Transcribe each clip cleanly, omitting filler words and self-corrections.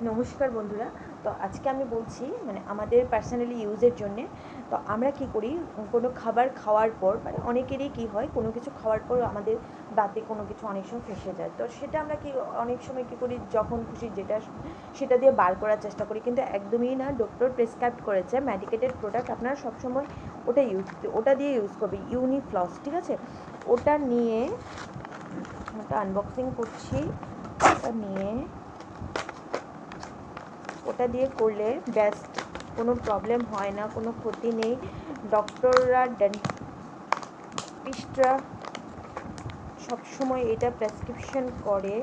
নমস্কার বন্ধুরা। তো আজকে আমি বলছি মানে আমাদের পার্সোনালি ইউজের জন্যে। তো আমরা কি করি, কোনো খাবার খাওয়ার পর মানে অনেকেরই কি হয়, কোনো কিছু খাওয়ার পর আমাদের দাঁতে কোনো কিছু অনেক সময় ফেঁসে যায়। তো সেটা আমরা কি অনেক সময় কী করি, যখন খুশি যেটা সেটা দিয়ে বার করার চেষ্টা করি, কিন্তু একদমই না। ডক্টর প্রেসক্রাইব করেছে মেডিকেটেড প্রোডাক্ট, আপনারা সবসময় ওটা দিয়ে ইউজ করবে, ইউনিফ্লস, ঠিক আছে? ওটা নিয়ে ওটা আনবক্সিং করছি। ওটা নিয়ে ওটা দিয়ে করলে বেস্ট, কোনো প্রবলেম হয় না, কোনো ক্ষতি নেই। ডক্টররা, ডেন্টিস্টরা সবসময় এটা প্রেসক্রিপশন করে,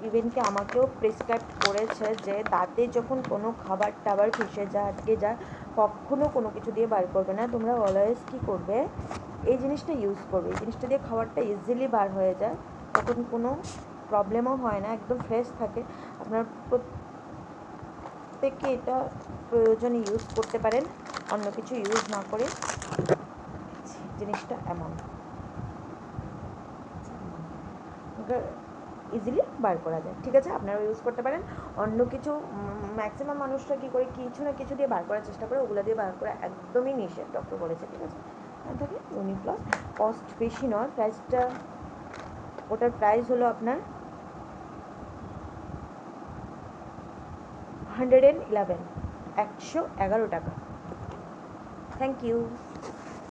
ইভেন কি আমাকেও প্রেসক্রাইব করেছে যে দাঁতে যখন কোনো খাবার টাবার ফেসে যায়, আটকে যায়, কখনও কোনো কিছু দিয়ে বার করবে না। তোমরা অলওয়েজ কী করবে, এই জিনিসটা ইউজ করবে। এই জিনিসটা দিয়ে খাবারটা ইজিলি বার হয়ে যায়, তখন কোনো প্রবলেমও হয় না, একদম ফ্রেশ থাকে। আপনার প্রত্যেকে এটা প্রয়োজনে ইউজ করতে পারেন, অন্য কিছু ইউজ না করে। জিনিসটা এমন ইজিলি বার করা যায়, ঠিক আছে? আপনারাও ইউজ করতে পারেন। অন্য কিছু ম্যাক্সিমাম মানুষরা কী করে, কিছু না কিছু দিয়ে বার করার চেষ্টা করে, ওগুলো দিয়ে বার করা একদমই নিষেধ, ডক্টর বলেছে, ঠিক আছে? থাকে ইউনিপ্লাস, কস্ট বেশি নয়, প্রাইসটা, ওটার প্রাইস হলো আপনার 111 টাকা। Thank you.